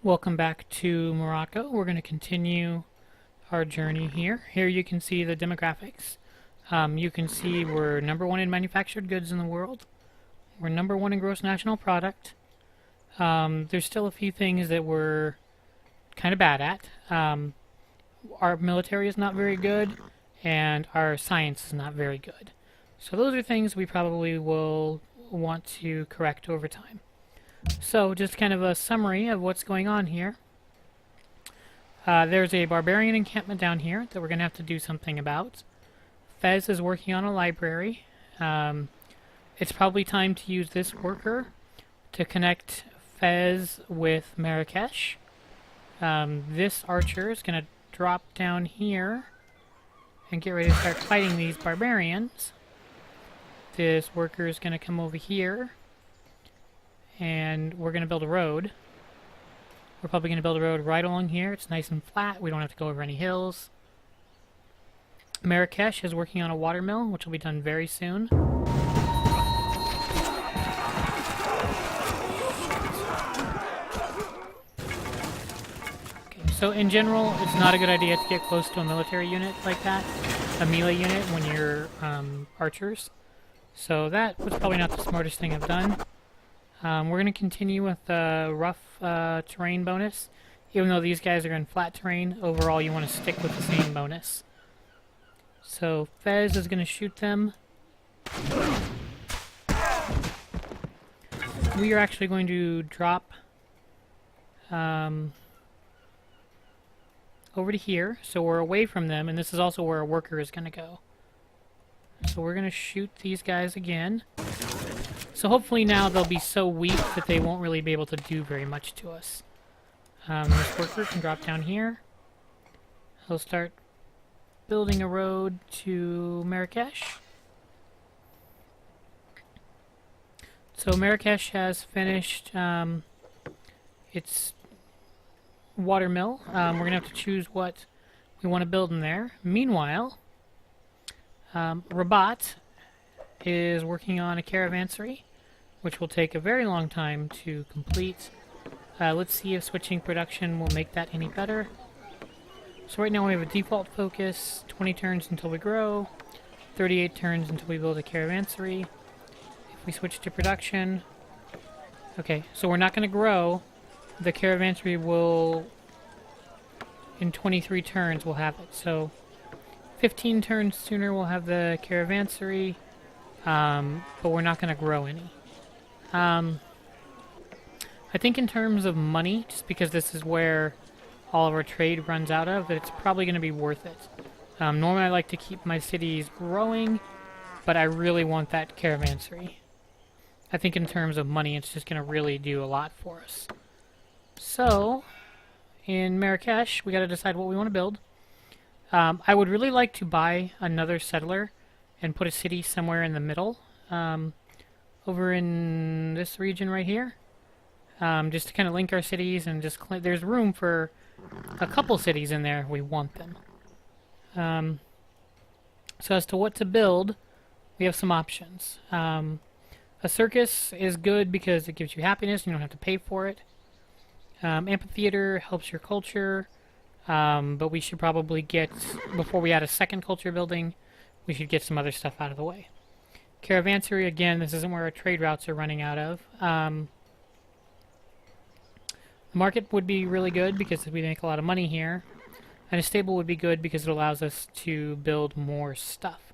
Welcome back to Morocco. We're going to continue our journey here. Here you can see the demographics. You can see we're #1 in manufactured goods in the world. We're #1 in gross national product. There's still a few things that we're kind of bad at. Our military is not very good, and our science is not very good. So those are things we probably will want to correct over time. So, just kind of a summary of what's going on here. There's a barbarian encampment down here that we're going to have to do something about. Fez is working on a library. It's probably time to use this worker to connect Fez with Marrakesh. This archer is going to drop down here and get ready to start fighting these barbarians. This worker is going to come over here. And we're going to build a road. We're probably going to build a road right along here. It's nice and flat. We don't have to go over any hills. Marrakesh is working on a watermill, which will be done very soon. Okay, so in general, it's not a good idea to get close to a military unit like that. A melee unit when you're archers. So that was probably not the smartest thing I've done. We're going to continue with the rough terrain bonus. Even though these guys are in flat terrain, overall you want to stick with the same bonus. So Fez is going to shoot them. We are actually going to drop over to here, so we're away from them, and this is also where a worker is going to go. So we're going to shoot these guys again. So hopefully now they'll be so weak that they won't really be able to do very much to us. This worker can drop down here. He'll start building a road to Marrakesh. So Marrakesh has finished its watermill. We're going to have to choose what we want to build in there. Meanwhile, Rabat is working on a caravansary, which will take a very long time to complete. Let's see if switching production will make that any better. So right now we have a default focus, 20 turns until we grow, 38 turns until we build a caravansary. If we switch to production, okay, so we're not going to grow. The caravansary will, in 23 turns, we'll have it. So 15 turns sooner we'll have the caravansary, but we're not going to grow any. I think in terms of money, just because this is where all of our trade runs out of, it's probably going to be worth it. Normally I like to keep my cities growing, but I really want that caravansary. I think in terms of money, it's just going to really do a lot for us. So, in Marrakesh, we got to decide what we want to build. I would really like to buy another settler and put a city somewhere in the middle. Over in this region right here, just to kind of link our cities and just there's room for a couple cities in there if we want them. So as to what to build, we have some options. A circus is good because it gives you happiness, you don't have to pay for it. Amphitheater helps your culture, but we should probably get, before we add a second culture building, we should get some other stuff out of the way. Caravansary, again, this isn't where our trade routes are running out of. The market would be really good because we make a lot of money here. And a stable would be good because it allows us to build more stuff.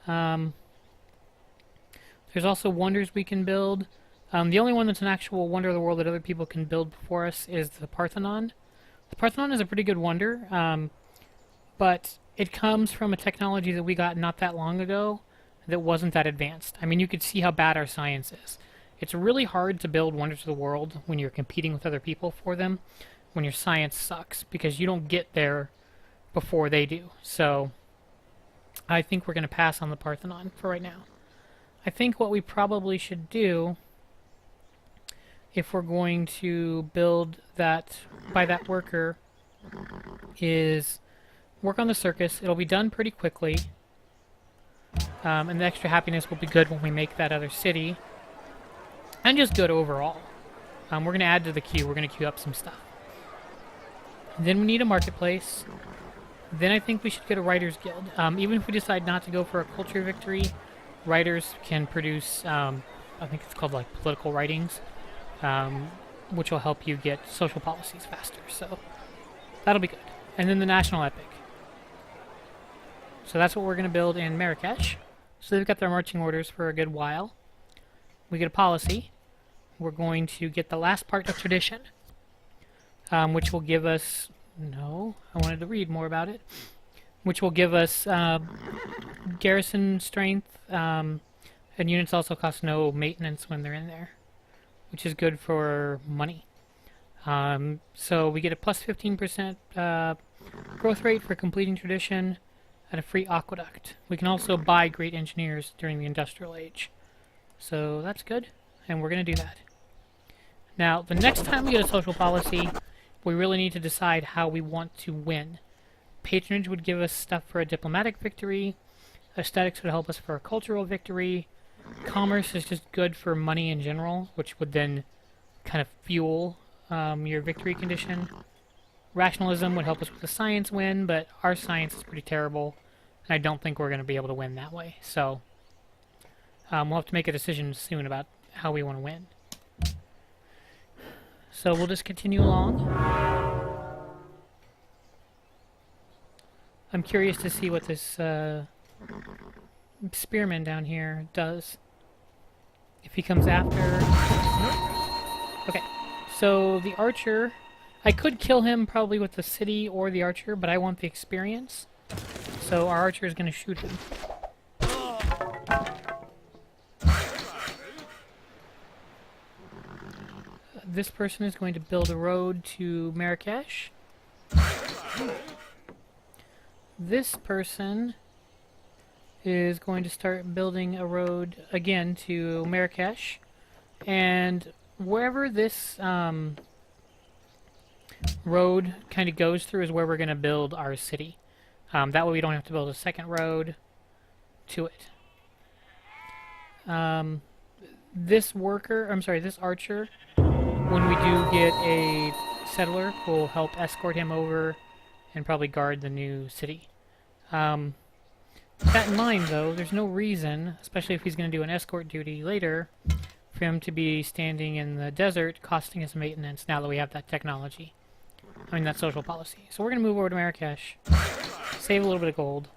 There's also wonders we can build. The only one that's an actual wonder of the world that other people can build before us is the Parthenon. The Parthenon is a pretty good wonder, but it comes from a technology that we got not that long ago that wasn't that advanced. I mean, you could see how bad our science is. It's really hard to build wonders of the world when you're competing with other people for them, when your science sucks, because you don't get there before they do. So, I think we're going to pass on the Parthenon for right now. I think what we probably should do, if we're going to build that, by that worker, is work on the circus. It'll be done pretty quickly. And the extra happiness will be good when we make that other city. And just good overall. We're going to add to the queue. We're going to queue up some stuff. Then we need a marketplace. Then I think we should get a writers guild. Even if we decide not to go for a culture victory, writers can produce, I think it's called like political writings, which will help you get social policies faster. So that'll be good. And then the national epic. So that's what we're going to build in Marrakesh. So they've got their marching orders for a good while. We get a policy. We're going to get the last part of tradition, which will give us... No, I wanted to read more about it. Which will give us garrison strength, and units also cost no maintenance when they're in there, which is good for money. So we get a plus 15% growth rate for completing tradition and a free aqueduct. We can also buy great engineers during the industrial age. So that's good, and we're going to do that. Now, the next time we get a social policy, we really need to decide how we want to win. Patronage would give us stuff for a diplomatic victory. Aesthetics would help us for a cultural victory. Commerce is just good for money in general, which would then kind of fuel your victory condition. Rationalism would help us with the science win, but our science is pretty terrible, and I don't think we're going to be able to win that way. So we'll have to make a decision soon about how we want to win. So we'll just continue along. I'm curious to see what this spearman down here does. If he comes after... Nope. Okay, so the archer... I could kill him probably with the city or the archer, but I want the experience. So our archer is going to shoot him. This person is going to build a road to Marrakesh. This person is going to start building a road again to Marrakesh. And wherever this road kind of goes through is where we're going to build our city. That way we don't have to build a second road to it. This archer, when we do get a settler, will help escort him over and probably guard the new city. With that in mind, though, there's no reason, especially if he's going to do an escort duty later, for him to be standing in the desert costing us maintenance now that we have that technology. I mean, that social policy. So we're going to move over to Marrakesh, save a little bit of gold.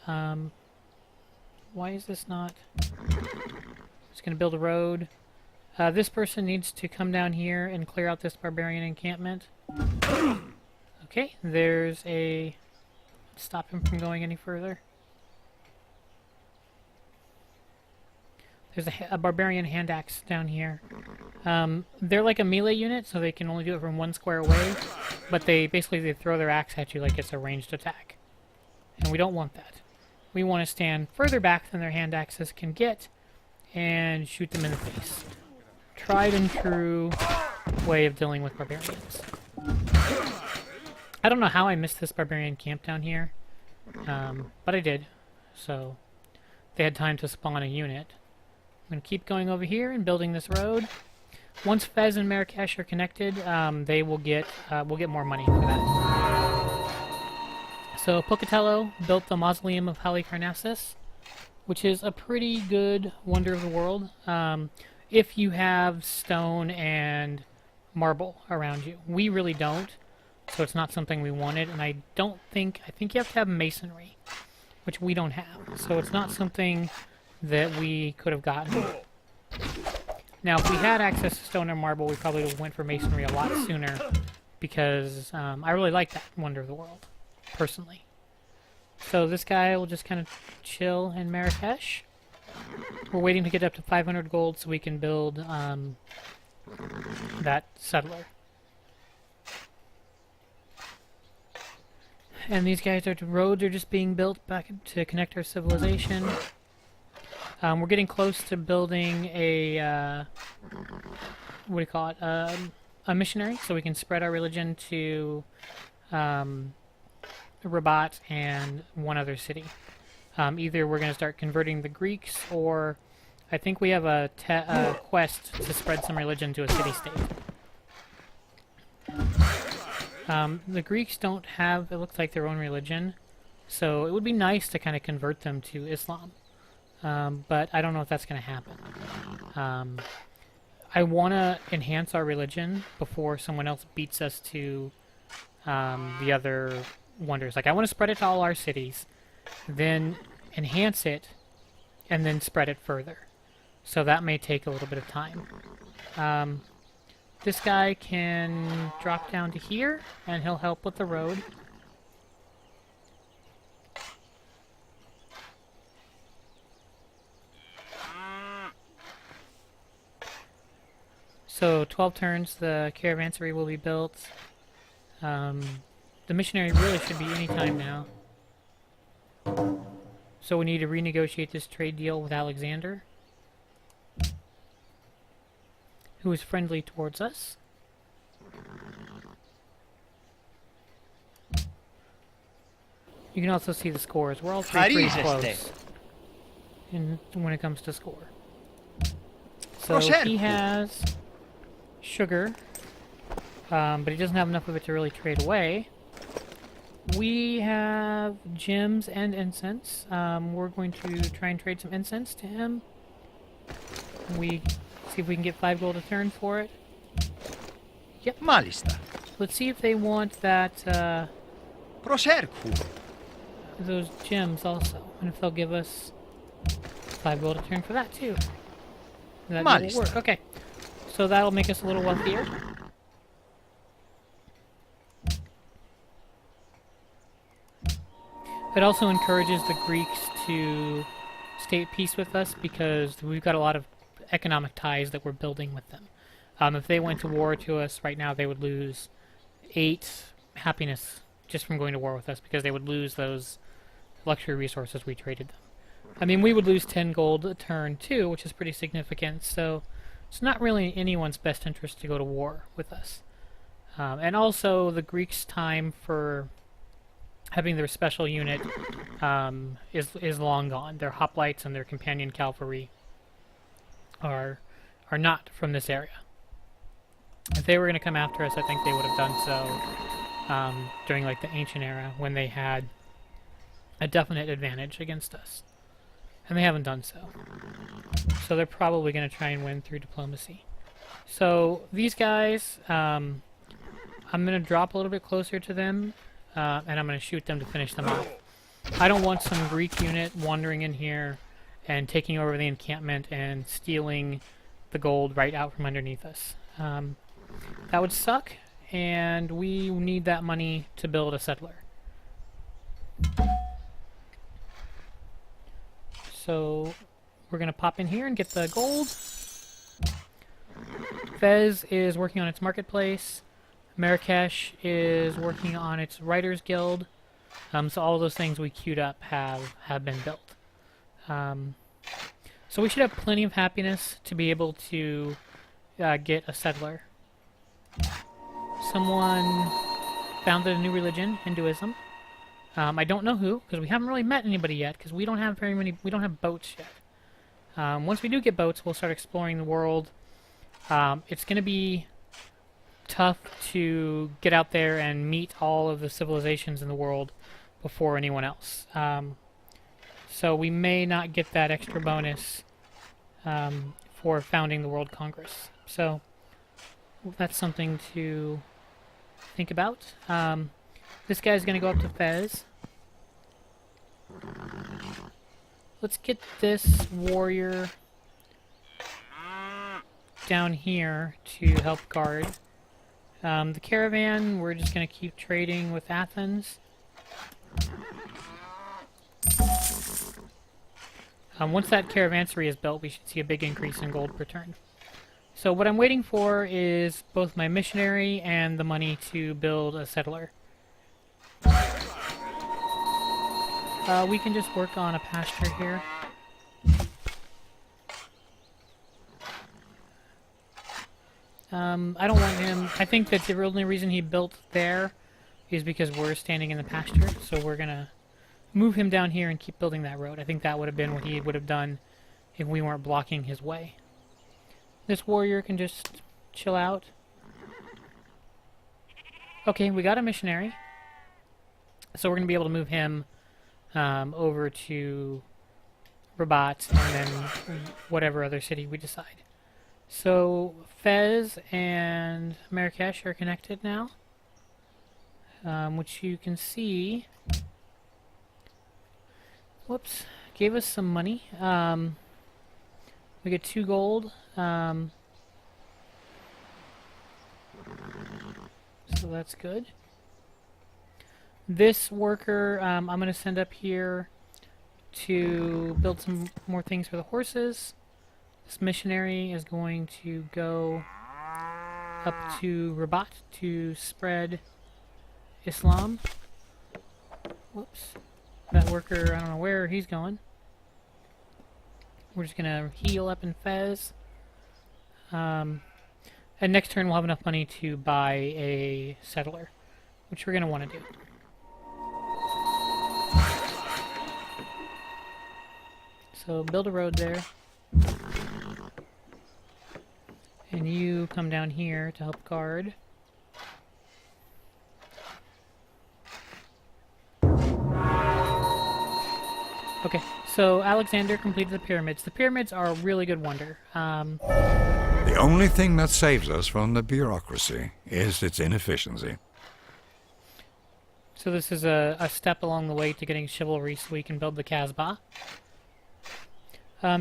Why is this not... Just going to build a road. This person needs to come down here and clear out this barbarian encampment. Okay, there's a... Stop him from going any further. There's a barbarian hand axe down here. They're like a melee unit, so they can only do it from 1 square away, but they throw their axe at you like it's a ranged attack. And we don't want that. We want to stand further back than their hand axes can get and shoot them in the face. Tried and true way of dealing with barbarians. I don't know how I missed this barbarian camp down here, but I did. So they had time to spawn a unit. I'm going to keep going over here and building this road. Once Fez and Marrakesh are connected, they will get we'll get more money for that. So Pocatello built the Mausoleum of Halicarnassus, which is a pretty good wonder of the world. If you have stone and marble around you. We really don't, so it's not something we wanted, and I think you have to have masonry, which we don't have, so it's not something that we could have gotten. Now, if we had access to stone or marble, we probably would have went for masonry a lot sooner, because I really like that wonder of the world, personally. So this guy will just kind of chill in Marrakesh. We're waiting to get up to 500 gold so we can build that settler. And these guys roads are just being built back to connect our civilization. We're getting close to building a, what do you call it, a missionary, so we can spread our religion to Rabat and one other city. Either we're going to start converting the Greeks, or I think we have a quest to spread some religion to a city-state. The Greeks don't have, it looks like, their own religion, so it would be nice to kind of convert them to Islam. But I don't know if that's going to happen. I want to enhance our religion before someone else beats us to the other wonders. Like, I want to spread it to all our cities, then enhance it, and then spread it further. So that may take a little bit of time. This guy can drop down to here, and he'll help with the road. So 12 turns, the caravansary will be built. The missionary really should be any time now. So we need to renegotiate this trade deal with Alexander, who is friendly towards us. You can also see the scores. We're all pretty close when it comes to score. So he has sugar, but he doesn't have enough of it to really trade away. We have gems and incense. We're going to try and trade some incense to him. We see if we can get 5 gold a turn for it. Yep. Malista. Let's see if they want that, those gems also. And if they'll give us 5 gold a turn for that too. That will work. Okay. So that'll make us a little wealthier. It also encourages the Greeks to stay at peace with us because we've got a lot of economic ties that we're building with them. If they went to war to us right now, they would lose 8 happiness just from going to war with us because they would lose those luxury resources we traded them. I mean, we would lose 10 gold a turn too, which is pretty significant, so it's not really in anyone's best interest to go to war with us. And also, the Greeks' time for having their special unit is long gone. Their hoplites and their companion cavalry are not from this area. If they were going to come after us, I think they would have done so during like the ancient era when they had a definite advantage against us. And they haven't done so. So they're probably going to try and win through diplomacy. So these guys, I'm going to drop a little bit closer to them, and I'm going to shoot them to finish them off. I don't want some Greek unit wandering in here and taking over the encampment and stealing the gold right out from underneath us. That would suck, and we need that money to build a settler. So we're going to pop in here and get the gold. Fez is working on its marketplace. Marrakesh is working on its Writers Guild. So all those things we queued up have been built. So we should have plenty of happiness to be able to get a settler. Someone founded a new religion, Hinduism. I don't know who, because we haven't really met anybody yet, because we don't have very many, we don't have boats yet. Once we do get boats, we'll start exploring the world. It's going to be tough to get out there and meet all of the civilizations in the world before anyone else. So we may not get that extra bonus for founding the World Congress. So that's something to think about. This guy's going to go up to Fez. Let's get this warrior down here to help guard. The caravan, we're just going to keep trading with Athens. Once that caravansary is built, we should see a big increase in gold per turn. So what I'm waiting for is both my missionary and the money to build a settler. We can just work on a pasture here. I don't want him... I think that the only reason he built there is because we're standing in the pasture, so we're gonna move him down here and keep building that road. I think that would have been what he would have done if we weren't blocking his way. This warrior can just chill out. Okay, we got a missionary. So we're going to be able to move him over to Rabat and then whatever other city we decide. So Fez and Marrakesh are connected now, which you can see. Whoops, gave us some money. We get 2 gold. So that's good. This worker, I'm going to send up here to build some more things for the horses. This missionary is going to go up to Rabat to spread Islam. Whoops. That worker, I don't know where he's going. We're just going to heal up in Fez. And next turn we'll have enough money to buy a settler, which we're going to want to do. So build a road there. And you come down here to help guard. Okay, so Alexander completed the pyramids. The pyramids are a really good wonder. The only thing that saves us from the bureaucracy is its inefficiency. So this is a step along the way to getting chivalry so we can build the Casbah.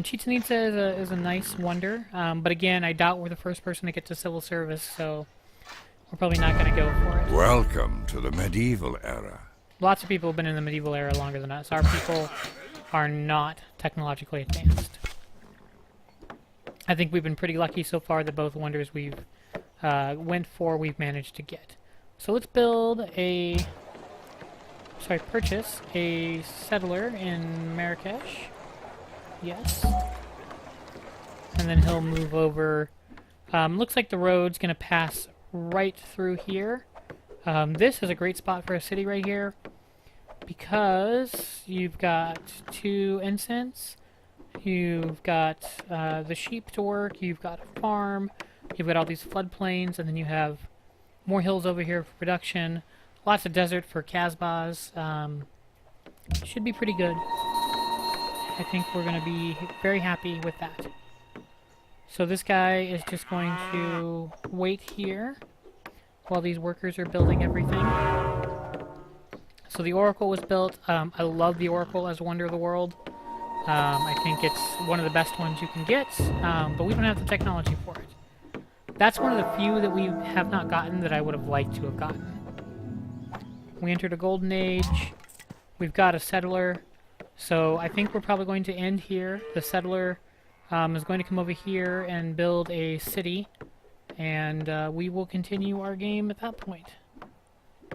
Chichen Itza is a nice wonder, but again, I doubt we're the first person to get to civil service, so we're probably not going to go for it. Welcome to the medieval era. Lots of people have been in the medieval era longer than us. Our people are not technologically advanced. I think we've been pretty lucky so far that both wonders we've went for we've managed to get. So let's purchase a settler in Marrakesh. Yes. And then he'll move over. Looks like the road's going to pass right through here. This is a great spot for a city right here because you've got 2 ensigns, you've got the sheep to work, you've got a farm, you've got all these floodplains, and then you have more hills over here for production, lots of desert for Casbahs. Should be pretty good. I think we're going to be very happy with that. So this guy is just going to wait here while these workers are building everything. So the Oracle was built. I love the Oracle as a wonder of the world. I think it's one of the best ones you can get, but we don't have the technology for it. That's one of the few that we have not gotten that I would have liked to have gotten. We entered a golden age. We've got a settler. So I think we're probably going to end here. The settler is going to come over here and build a city, and we will continue our game at that point.